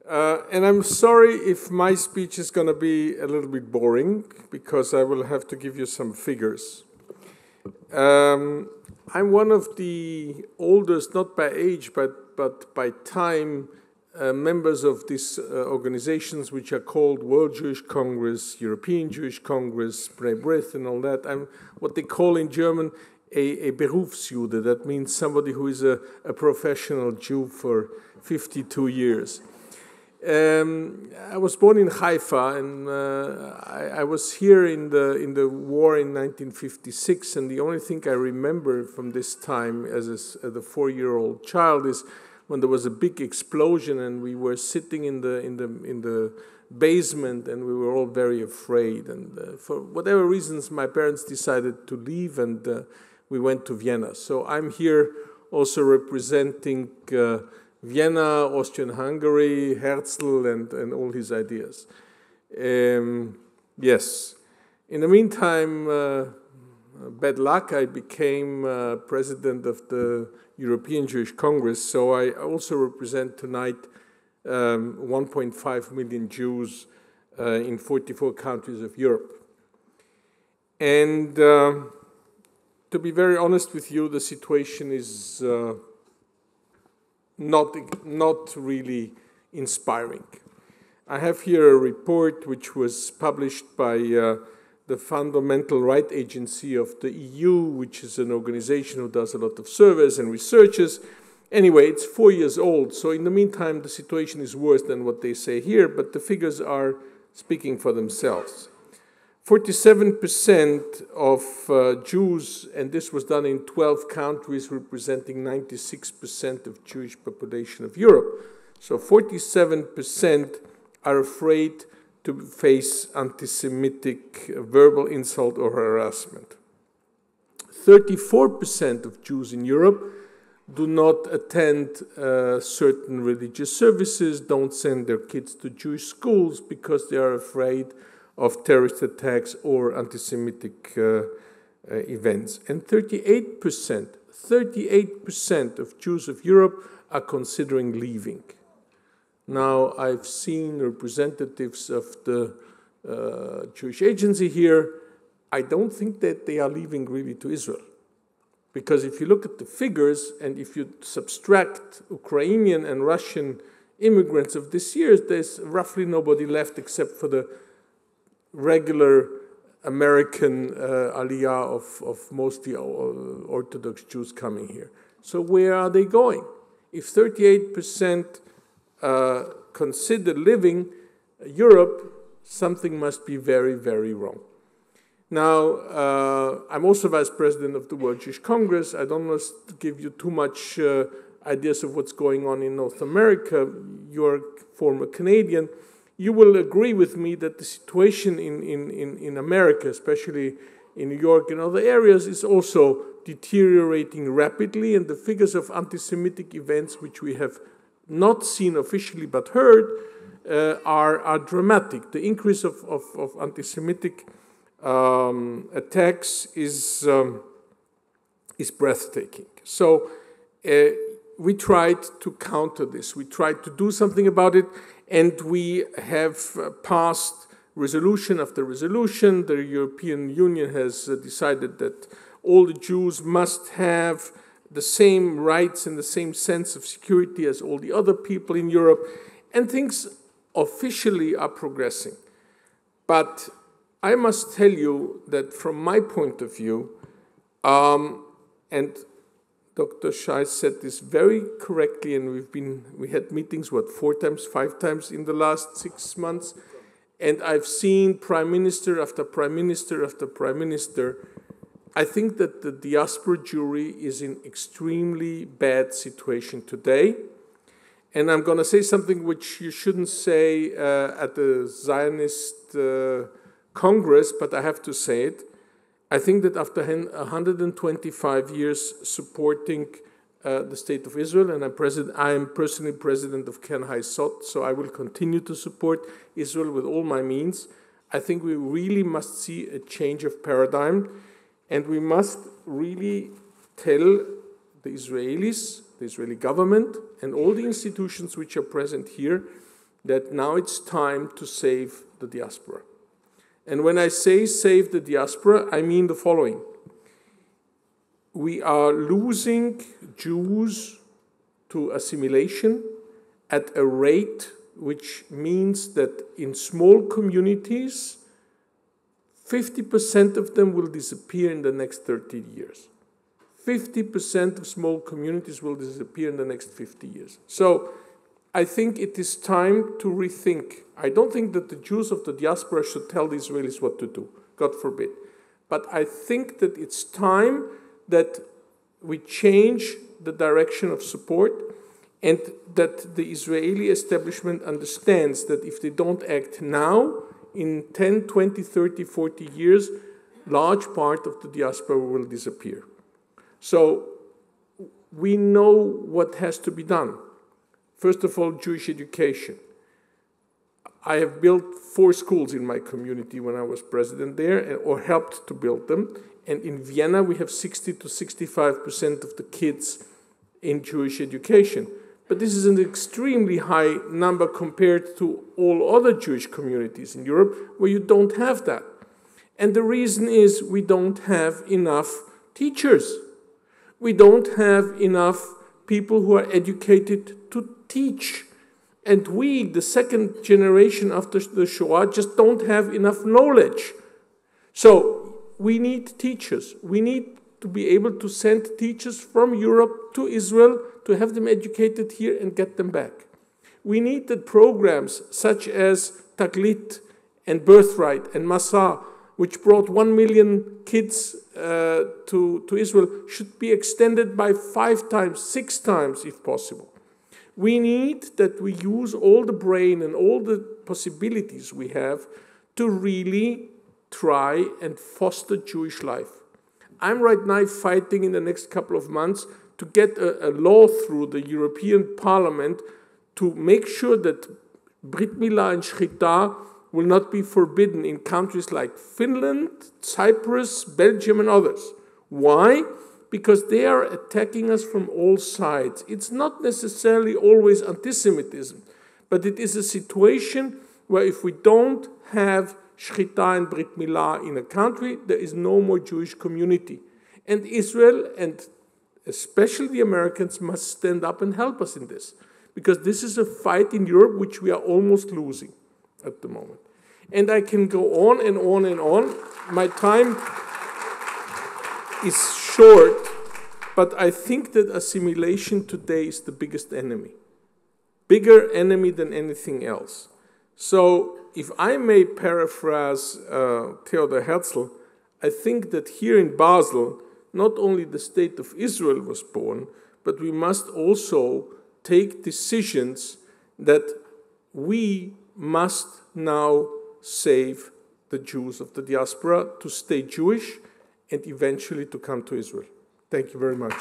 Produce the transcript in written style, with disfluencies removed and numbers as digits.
And I'm sorry if my speech is going to be a little bit boring, because I will have to give you some figures. I'm one of the oldest, not by age, but by time, members of these organizations which are called World Jewish Congress, European Jewish Congress, B'nai B'rith, and all that. I'm what they call in German a Berufsjude. That means somebody who is a professional Jew for 52 years. I was born in Haifa, and I was here in the war in 1956. And the only thing I remember from this time as a 4-year-old child is when there was a big explosion, and we were sitting in the basement, and we were all very afraid. And for whatever reasons, my parents decided to leave, and we went to Vienna. So I'm here also representing Vienna, Austrian-Hungary, Herzl, and all his ideas. Yes. In the meantime, bad luck, I became president of the European Jewish Congress, so I also represent tonight 1.5 million Jews in 44 countries of Europe. And to be very honest with you, the situation is not really inspiring. I have here a report which was published by the Fundamental Rights Agency of the EU, which is an organization who does a lot of surveys and researches. Anyway, it's 4 years old, so in the meantime, the situation is worse than what they say here, but the figures are speaking for themselves. 47% of Jews, and this was done in 12 countries representing 96% of Jewish population of Europe. So 47% are afraid to face anti-Semitic verbal insult or harassment. 34% of Jews in Europe do not attend certain religious services, don't send their kids to Jewish schools because they are afraid of terrorist attacks or anti-Semitic events. And 38% of Jews of Europe are considering leaving. Now, I've seen representatives of the Jewish Agency here. I don't think that they are leaving really to Israel. Because if you look at the figures, and if you subtract Ukrainian and Russian immigrants of this year, there's roughly nobody left except for the regular American aliyah of mostly Orthodox Jews coming here. So where are they going? If 38% consider living Europe, something must be very, very wrong. Now, I'm also vice president of the World Jewish Congress. I don't want to give you too much ideas of what's going on in North America. You're a former Canadian. You will agree with me that the situation in America, especially in New York and other areas, is also deteriorating rapidly, and the figures of anti-Semitic events, which we have not seen officially but heard, are dramatic. The increase of anti-Semitic attacks is breathtaking. So we tried to counter this. We tried to do something about it, and we have passed resolution after resolution. The European Union has decided that all the Jews must have the same rights and the same sense of security as all the other people in Europe, and things officially are progressing. But I must tell you that from my point of view, and Dr. Scheiss said this very correctly, and we had meetings, 4 times, 5 times in the last 6 months, and I've seen prime minister after prime minister after prime minister. I think that the diaspora Jewry is in extremely bad situation today. And I'm going to say something which you shouldn't say at the Zionist Congress, but I have to say it. I think that after 125 years supporting the State of Israel, and I am personally president of Ken Haisot, so I will continue to support Israel with all my means. I think we really must see a change of paradigm, and we must really tell the Israelis, the Israeli government, and all the institutions which are present here, that now it's time to save the diaspora. And when I say save the diaspora, I mean the following. We are losing Jews to assimilation at a rate which means that in small communities, 50% of them will disappear in the next 30 years. 50% of small communities will disappear in the next 50 years. So I think it is time to rethink. I don't think that the Jews of the diaspora should tell the Israelis what to do, God forbid. But I think that it's time that we change the direction of support and that the Israeli establishment understands that if they don't act now, in 10, 20, 30, 40 years, large part of the diaspora will disappear. So we know what has to be done. First of all, Jewish education. I have built 4 schools in my community when I was president there, or helped to build them. And in Vienna, we have 60 to 65% of the kids in Jewish education. But this is an extremely high number compared to all other Jewish communities in Europe where you don't have that. And the reason is we don't have enough teachers. We don't have enough people who are educated to teach. And we, the second generation after the Shoah, just don't have enough knowledge. So we need teachers. We need to be able to send teachers from Europe to Israel to have them educated here and get them back. We need that programs such as Taglit and Birthright and Masa, which brought 1 million kids to Israel, should be extended by 5 times, 6 times if possible. We need that we use all the brain and all the possibilities we have to really try and foster Jewish life. I'm right now fighting in the next couple of months to get a law through the European Parliament to make sure that Brit Milah and Shchita will not be forbidden in countries like Finland, Cyprus, Belgium, and others. Why? Because they are attacking us from all sides. It's not necessarily always anti-Semitism, but it is a situation where if we don't have Shchita and Brit Milah in a country, there is no more Jewish community. And Israel, and especially the Americans, must stand up and help us in this. Because this is a fight in Europe which we are almost losing at the moment. And I can go on and on and on. My time is short, but I think that assimilation today is the biggest enemy. Bigger enemy than anything else. So if I may paraphrase Theodor Herzl, I think that here in Basel, not only the state of Israel was born, but we must also take decisions that we must now save the Jews of the diaspora to stay Jewish and eventually to come to Israel. Thank you very much.